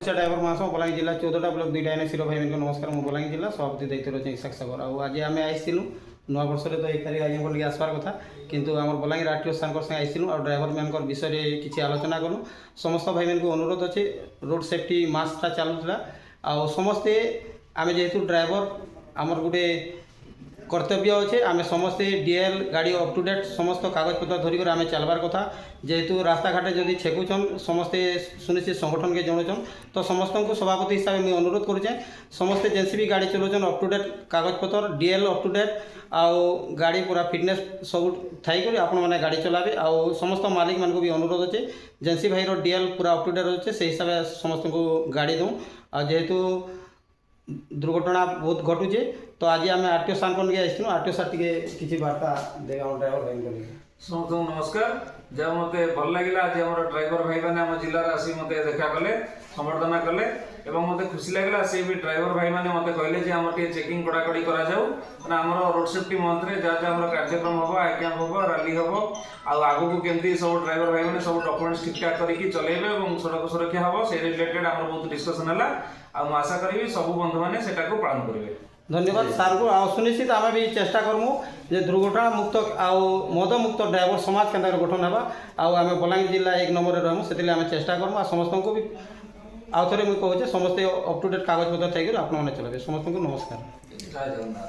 Driver मास बलांगीर जिला 14टा block 2टा NSC भाई मैं नमस्कार मु बलांगीर जिला सभापति दायित्व रही इसाक सागर आज आम आईलु नुआ वर्ष तो 1 तारिख आज लगे आसबार कथा किंतु आम बलांगीर आरटीओ सार संगे आईलु और ड्राइवर मैन विषय में किसी आलोचना कलु समस्त भाई मैं अनुरोध अच्छे रोड सेफ्टी मासटा चलूला आ समस्ते आम जेहेतु ड्राइवर आमर गोटे कर्तव्य अच्छे आम समस्ते डीएल गाड़ी अप टू डेट समस्त कागजपत्र धरिक आम चलबार कथा जेहेतु रास्ता घाटे जदि छेकुन समस्ते सुनिश्चित संगठन के जनाऊन तो समस्त को सभापति हिसाब से मुझे अनुरोध करुचे समस्ते जेसीबी गाड़ी चलाऊन अप टू डेट कागजपत्र डीएल अप टू डेट आउ गाड़ी पूरा फिटनेस सब थी आपण मैंने गाड़ी चलावे आउ समस्त मालिक मान भी अनुरोध अच्छे जेसी भाई डीएल पूरा अप टू डेट अच्छे से हिसाब से समस्त को गाड़ी दूँ आ जेहेतु दुर्घटना बहुत घटुचे तो आज आम आरटीओ सार को आसलु आरटीओ सार टे किसी वार्ता देगा ड्राइवर भाई समस्त नमस्कार जब मत भल लगे आज आम ड्राइवर भाई मैंने आम जिलार आसी मत देखा कले संबर्धना कले मत खुशी लगे सी भी ड्राइवर भाई मैंने मत कहले आम टे चेकिंग कड़ाकड़ी करा रोड सेफ्टी मंथ में जहाँ जहाँ कार्यक्रम हम आई कैंप हम रैली हम आगू को केमती सब ड्राइवर भाई मैंने सब डॉक्यूमेंट्स ठीक ठाक करके चलेबे और सड़क सुरक्षा हम से रिलेटेड आम बहुत डिस्कसन है आशा करी सब बंधु मैंने पालन करेंगे। धन्यवाद सार को आ सुनिश्चित आम भी चेष्टा करमु जे दुर्घटना मुक्त आउ मद मुक्त ड्राइवर समाज के गठन है आम बलांगीर जिला 1 नंबर रहमु से आम चेष्टा करमु आ समस्त को भी आउ थे मुझे कहूँ समस्ते अप टू डेट कागजपत्र थी आप चलावे समस्त को नमस्कार। जय जगन्नाथ।